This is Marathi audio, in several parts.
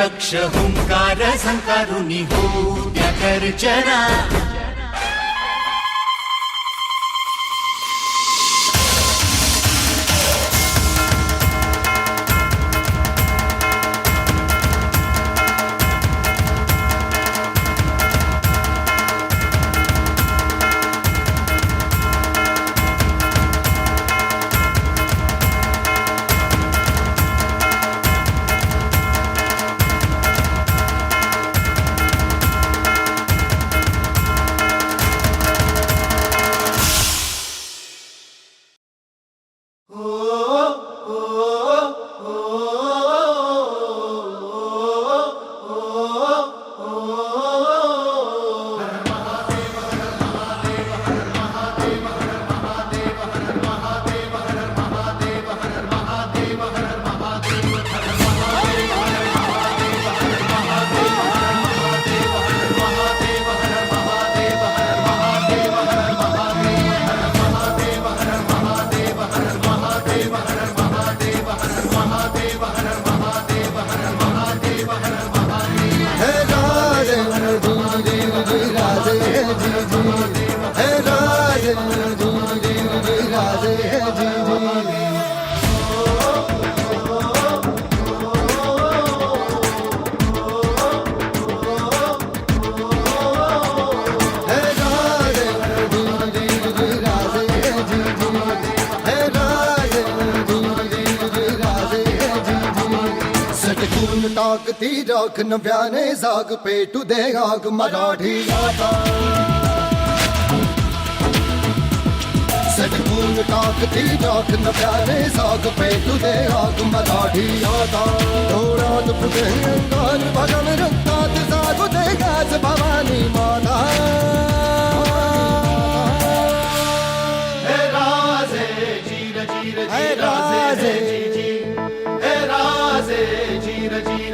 लक्ष हुंकार संकारुनी हो त्या गर्जना. टाकती राख नव्याने जाग पेटू दे आग मराठी आता. सटकून टाकती राख नव्याने जाग पेटू दे आग मराठी आता. डोळ्यात फुटे अंगार भगन रक्तात जागू दे गाज भवानी माता. हे राजे जीर जीर हे राजे हे राजे जीर जीर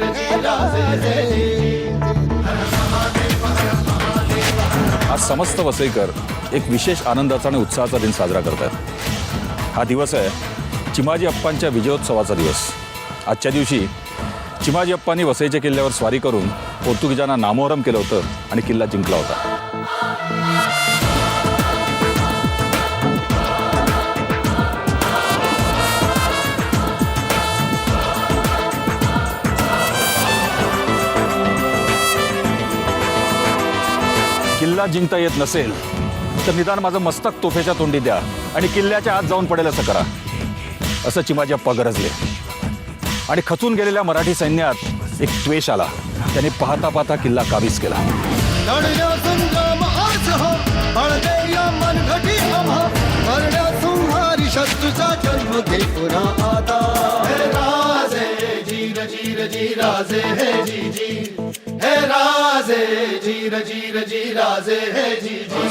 आज समस्त वसईकर एक विशेष आनंदाचा आणि उत्साहाचा दिन साजरा करतात. हा दिवस आहे चिमाजी अप्पांच्या विजयोत्सवाचा दिवस. आजच्या दिवशी चिमाजी अप्पांनी वसईच्या किल्ल्यावर स्वारी करून पोर्तुगीजांना नामोहरम केलं होतं आणि किल्ला जिंकला होता. किल्ला जिंकता येत नसेल तर निदान माझं मस्तक तोफेच्या तोंडी द्या आणि किल्ल्याच्या आत जाऊन पडेल असं करा, असं चिमाजी अप्पा गरजले. आणि खचून गेलेल्या मराठी सैन्यात एक द्वेष आला. त्याने पाहता पाहता किल्ला काबीज केला. शत्रूचा जन्म घे पुन्हा आता. हे राजे जीर जीर जी राजे हे जी जी. हे राजे जीर जीर जी राजे हे जी जी.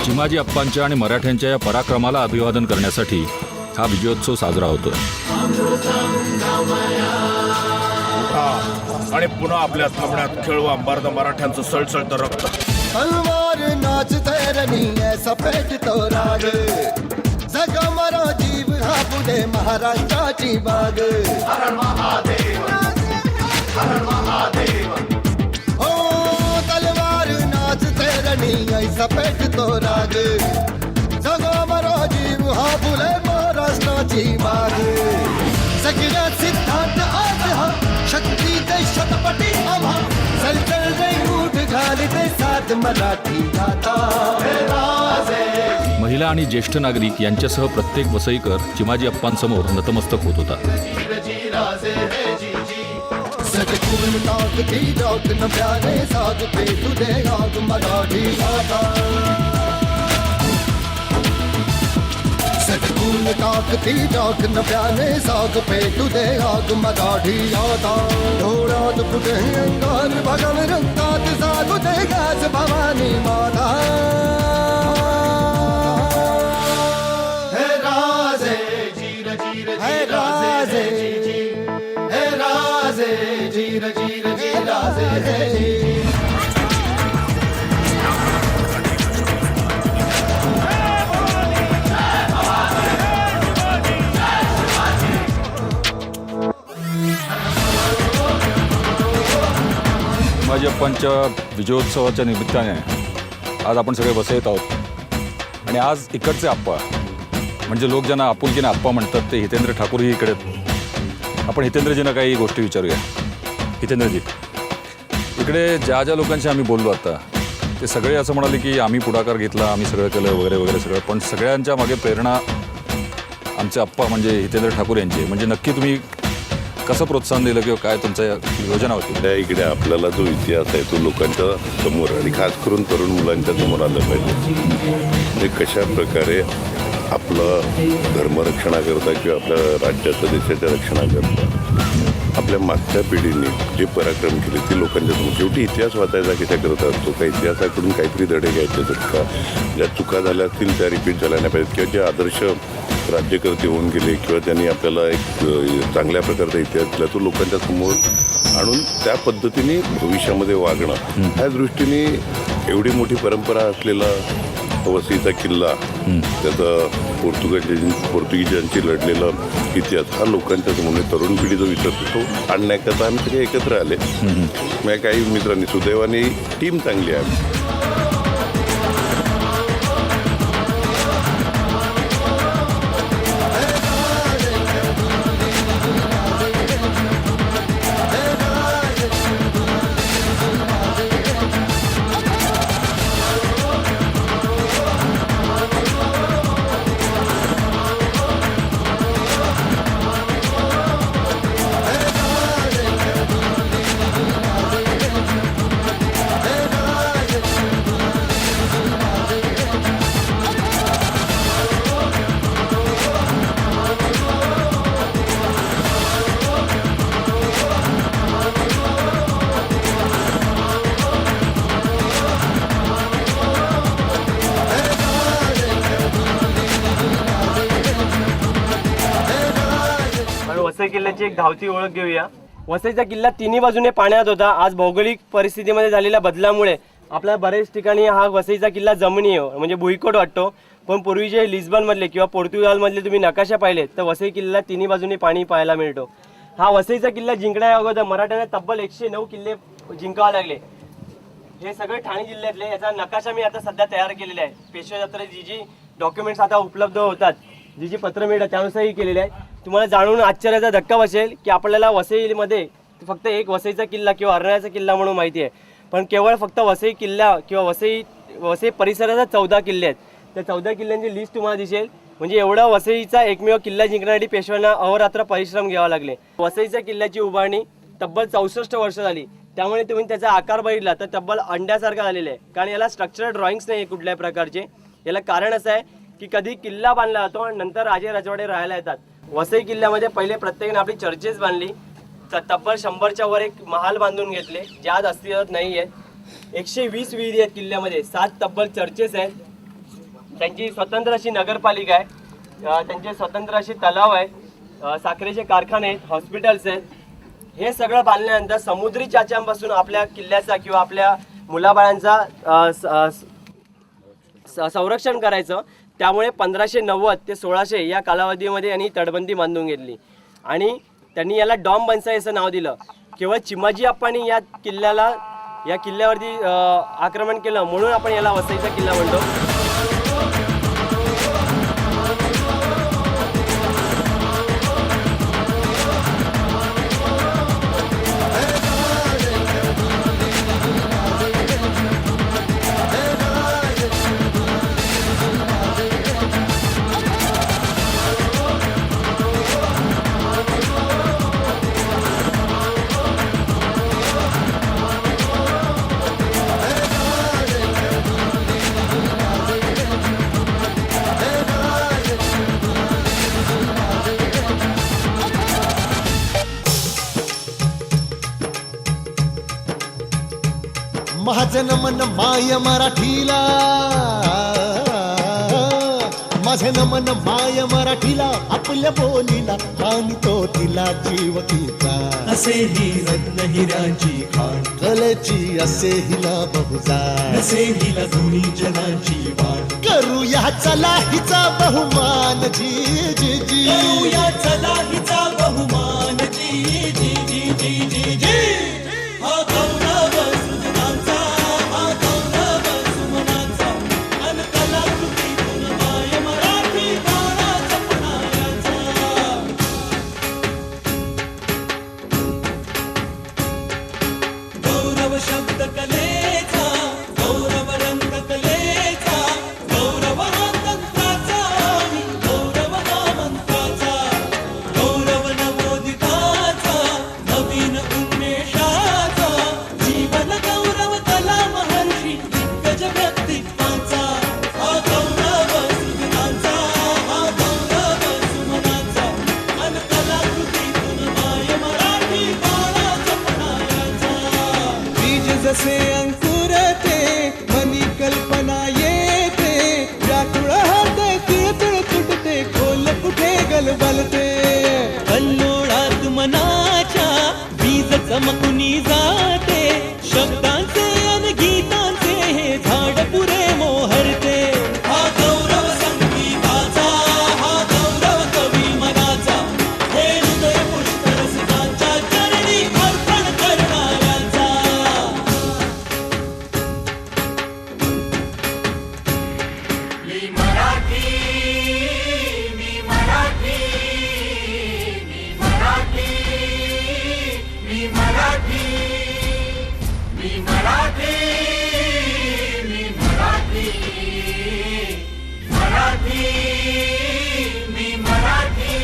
चिमाजी अप्पांच्या आणि मराठ्यांच्या या पराक्रमाला अभिवादन करण्यासाठी हा विजयोत्सव साजरा होतोय. आणि पुन्हा आपल्या थांबण्यात खेळवा अंबारदा मराठ्यांचं सळसळतं रक्त. तलवार नाच तैरनी ऐसा पेटतो राग. जगा मरा जीव हा पुढे महाराष्ट्राची बाग. हर महादेव हर महादेव. ऐसा पेटतो राग. जगा मरा जीव हा फुले महाराष्ट्राची बाग. सगळ्या सिद्धांत आज हा शक्ती ते शतपटी आम्हा. चल रे उठ घाली ते साथ मराठी गाता. महिला आणि ज्येष्ठ नागरिक यांच्यासह प्रत्येक वसईकर चिमाजी अप्पांसमोर नतमस्तक होत होता. सटकून टाकती राख नव्याने जाग पेटू दे आग मराठी आता. ऊन टाकती जाग नव्याने साग पेटू दे आग मराठी आता डोळ्यात फुटे अंगार भगव रंगात जागू दे गाज भवानी माता हे राजे जीर जीर हे जी राजे राजे. जी हे राजे जीर जीर जी राजे जी चिमाजी अप्पांच्या विजयोत्सवाच्या निमित्ताने आज आपण सगळे वसई येत आहोत आणि आज इकडचे आप्पा म्हणजे लोक ज्यांना आपुलकीने आप्पा म्हणतात ते हितेंद्र ठाकूरही इकडे आहेत. आपण हितेंद्रजींना काही गोष्टी विचारूया. हितेंद्रजी, इकडे ज्या ज्या लोकांशी आम्ही बोललो आता ते सगळे असं म्हणाले की आम्ही पुढाकार घेतला, आम्ही सगळं केलं वगैरे वगैरे सगळं, पण सगळ्यांच्या मागे प्रेरणा आमचे आप्पा म्हणजे हितेंद्र ठाकूर यांची. म्हणजे नक्की तुम्ही कसं प्रोत्साहन दिलं किंवा काय तुमच्या योजना होती? त्या इकडे आपल्याला जो इतिहास आहे तो लोकांच्या समोर आणि खास करून तरुण मुलांच्या समोर आलं पाहिजे. ते कशा प्रकारे आपलं धर्मरक्षणाकरता किंवा आपल्या राज्याच्या देशाच्या रक्षणाकरता आपल्या मागच्या पिढीने जे पराक्रम केले ते लोकांच्या समोर. शेवटी इतिहास वाचायचा कशाकरता असतो का इतिहासाकडून काहीतरी धडे घ्यायचे असतात का? ज्या चुका झाल्या असतील त्या रिपीट झाल्या नाही पाहिजेत किंवा जे आदर्श राज्यकर्ते होऊन गेले किंवा त्यांनी आपल्याला एक चांगल्या प्रकारचा इतिहास दिला तो लोकांच्या समोर आणून त्या पद्धतीने भविष्यामध्ये वागणं ह्या दृष्टीने एवढी मोठी परंपरा असलेला वसईचा किल्ला त्याचा पोर्तुगीजांची लढलेला इतिहास हा लोकांच्या समोर तरुण पिढी जो विचारतो तो आणण्याकरता आम्ही सगळे एकत्र आले. मग काही मित्रांनी सुदैवाने टीम चांगली आहे. वसई किल्ल्याची एक धावती ओळख घेऊया. वसईचा किल्ला तिन्ही बाजूने पाण्यात होता. आज भौगोलिक परिस्थितीमध्ये झालेल्या बदलामुळे आपल्या बरेच ठिकाणी हा वसईचा किल्ला जमिनी म्हणजे भुईकोट वाटतो. पण पूर्वीचे लिस्बनमधले किंवा पोर्तुगालमधले तुम्ही नकाशा पाहिले तर वसई किल्ला तिन्ही बाजूने पाणी पाहायला मिळतो. हा वसईचा किल्ला जिंकण्या अगोदर मराठ्यांना तब्बल 109 किल्ले जिंकावे लागले. हे सगळे ठाणे जिल्ह्यातले. याचा नकाशा मी आता सध्या तयार केलेला आहे. पेशवा जत्रेची जी डॉक्युमेंट्स आता उपलब्ध होतात, जी पत्र मिळतात त्यानुसारही केलेले आहे. तुम्हाला जाणून आश्चर्याचा धक्का बसेल की आपल्याला वसईमध्ये फक्त एक वसईचा किल्ला किंवा अर्नाळ्याचा किल्ला म्हणून माहिती आहे, पण केवळ फक्त वसई किल्ला किंवा वसई परिसराचा 14 किल्ले आहेत. त्या 14 किल्ल्यांची लिस्ट तुम्हाला दिसेल. म्हणजे एवढा वसईचा एकमेव किल्ला जिंकण्यासाठी पेशव्यांना अहोरात्र परिश्रम घ्यावा लागले. वसईच्या किल्ल्याची उभारणी तब्बल 64 वर्ष झाली. त्यामुळे तुम्ही त्याचा आकार बघितला तर तब्बल अंड्यासारखा झालेला आहे. कारण याला स्ट्रक्चरल ड्रॉइंग्स नाही आहे कुठल्याही प्रकारचे. याला कारण असं आहे की कधी किल्ला बांधला जातो आणि नंतर राजे राजवाडे राहायला येतात. वसई किल्ल्यामध्ये पहिले प्रत्येकाने आपली चर्चेस बांधली. तब्बल 100च्या वर एक महाल बांधून घेतले जे आज अस्तित्वात नाही आहेत. 120 विहिरी आहेत किल्ल्यामध्ये. 7 तब्बल चर्चेस आहेत. त्यांची स्वतंत्र अशी नगरपालिका आहे. त्यांचे स्वतंत्र असे तलाव आहेत. साखरेचे कारखाने आहेत. हॉस्पिटल्स आहेत. हे सगळं बांधल्यानंतर समुद्री चाच्यांपासून आपल्या किल्ल्याचा किंवा आपल्या मुलाबाळांचा संरक्षण करायचं. त्यामुळे 1590 ते 1600 या कालावधीमध्ये यांनी तटबंदी बांधून घेतली आणि त्यांनी याला डॉम बनसाई असं नाव दिलं. केवळ चिमाजी अप्पांनी या किल्ल्यावरती आक्रमण केलं म्हणून आपण याला वसईचा किल्ला म्हणतो. माझं नमन माय मराठीला, माझं नमन माय मराठीला, आपल्या बोलीला मानितो तिला जीव तिचा. असे ही रत्न हिऱ्यांची खाण, कलेची असे हिला बहुजाण, असे हिला दोन्ही जनाची वाण. करूया चला हिचा बहुमान जी जी जी. करूया चला हिचा बहुमान जी जी जी जी जी जी. हा गौरव सुमनांचा, हा गौरव सुमनांचा, अन कलाकृतीतून माय मराठी गाणा जपणाऱ्याचा. गौरव शब्द कलेचा, गौरव रंग कलेचा, गौरव हा तंत्राचा आणि गौरव हा मंत्राचा. गौरव नवोदिताचा, नवीन उन्मेषाचा, जीवन गौरव कला महर्षी दिग्गज व्यक्तित्वाचा. हा गौरव सुमनांचा, हा गौरव सुमनांचा, अन कलाकृतीतून माय मराठी गाणा जपणाऱ्याचा. बीज जसे अंकुरते, मनी कल्पना येते, व्याकुळ हाते तिळतिळ तुटते, खोल कुठे गलबलते. कल्लोळात मनाच्या बीज चमकुनी जाते, शब्दांचे अन गीतांचे हे झाड पुरे मोहरते. हा गौरव संगीताचा, हा गौरव कवी मनाचा, हे हृदय पुष्करसिकांच्या चरणी अर्पण करणाऱ्यांचा. मी मराठी, मी मराठी, मी मराठी, मी मराठी, मी मराठी, मी मराठी, मराठी, मी मराठी.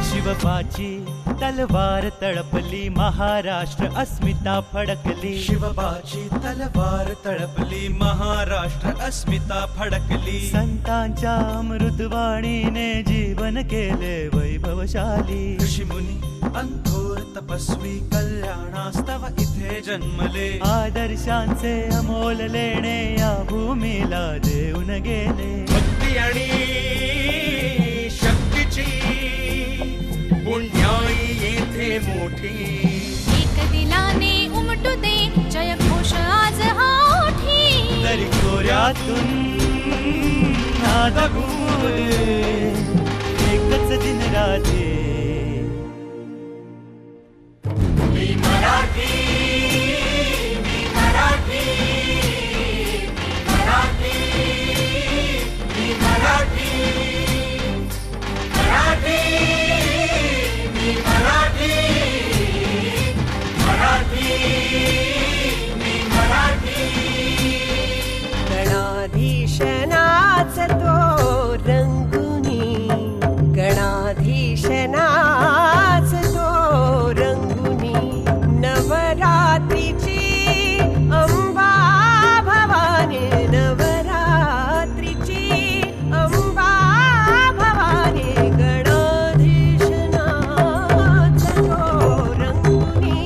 शिवबाची तलवार तळपली, महाराष्ट्र अस्मिता फडकली. शिवबाची तलवार तळपली, महाराष्ट्र अस्मिता फडकली. संतांच्या अमृतवाणीने जीवन केले वैभवशाली. ऋषीमुनी अंथोर तपस्वी कल्याणास्तव इथे जन्मले. आदर्शांचे अमोल लेणे या भूमीला देऊन गेले. भक्ती आणि शक्तीची पुण्याई येथे मोठी. एक दिलाने उमटू दे जय घोष आज हा ओठी. तरी कोऱ्यातून नाद घुमू दे, एकच दिन राहते. मी मराठी, मी मराठी, मी मराठी, मी मराठी, मराठी, मी मराठी, मराठी, मी मराठी. गणाधीश नाच तो रंगुनी, गणाधीश नाच तो रंगुनी. नवरात्रीची अंबा भवानी, नवरात्रीची अंबा भवानी. गणाधीश नाच तो रंगुनी.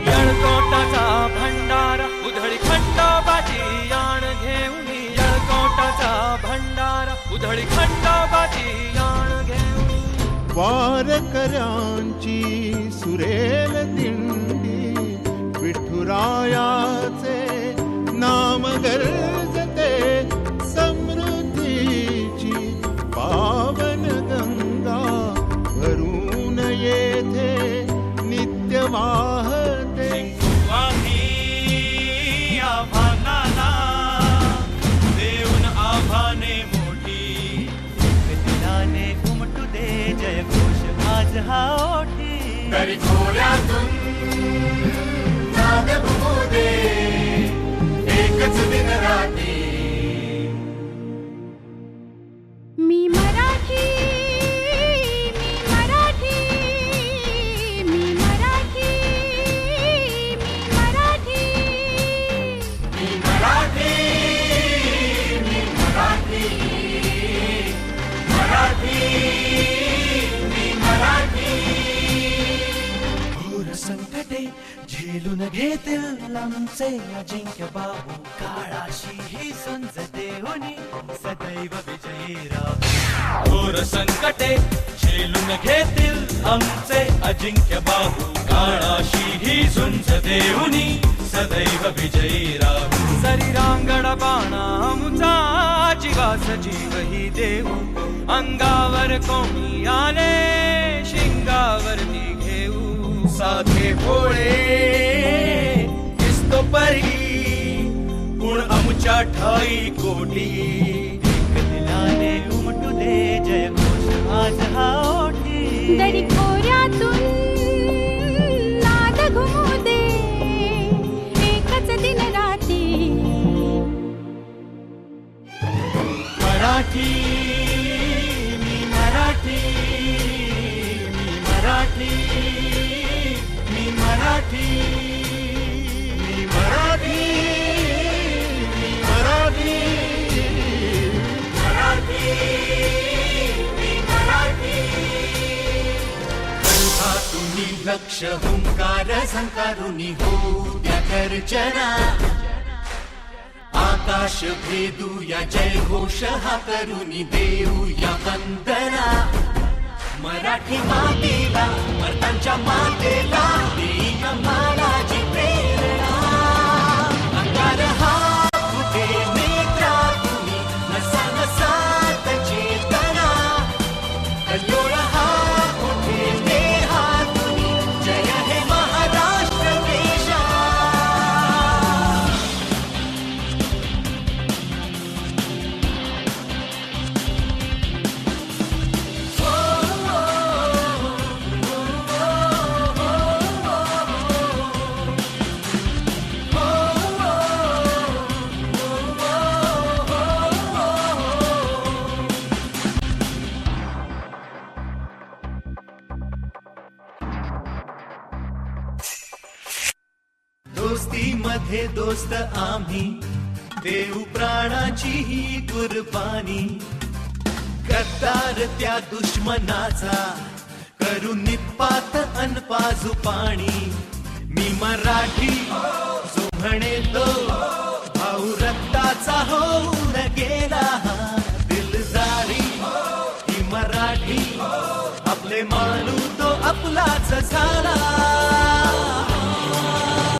येळकोटाचा भंडारा उधळी खंडोबाची याण घेऊन. येळकोटाचा भंडारा उधळी खंडोबाची याण घेऊन. वारकऱ्यांची सुरेल दिंडी, विठुरायाचे नाम गर्जते. समृद्धीची पावन गंगा भरून येथे नित्य वाहते. वाही आव्हानाला देऊन आव्हाने मोठी. दिलाने उमटू दे जय घोष आज हा ओठी. तरी खोऱ्यातून नाद घुमू दे, एकच दिन राहते. मी मराठी, मी मराठी, मी मराठी, मी मराठी, मी मराठी, मी मराठी, झेलून घेतील आमचे अजिंक्य बाहू काळाशी ही संज देऊनी सदैव विजयी राहू घोर संकटे झेलून घेतील आमचे अजिंक्य बाहू काळाशी ही झुंज देऊनी सदैव विजयी राहू शरीरांगण बाणा आमचा जीवास जीव ही देऊ अंगावर कोणी आले शिंगावरती घेऊ साधे भोळे दिसतो परी गुण आमच्या ठाई कोटी एक दिलाने उमटू दे जय घोष आज हा ओठी दरी खोऱ्यातून नाद घुमू दे एकच दिन राती मराठी मी मराठी मी मराठी मी मराठी मी मराठी मी मराठी मराठी मी मराठी कंठातूनी लक्ष हुंकार संकारुनी हो त्या गर्जना आकाश भेदू या जय घोष हा करुनी देऊ या वंदना मराठी मातेला मर्तांच्या मातेला देई मानाची प्रेरणा अंगार हा फुटे नेत्रातूनी नसा नसात चेतना कल्लोळ हा फुटे देहातूनी जय हे महाराष्ट्र देशा दोस्ती मध्ये दोस्त आम्ही देऊ प्राणाची ही कुर्बानी गद्दार त्या दुश्मनाचा करू निपात अनपाजू पाणी मी मराठी जो म्हणे तो भाऊ रक्ताचा होऊन गेला दिलदारी ही मराठी आपले मानू तो आपलाच झाला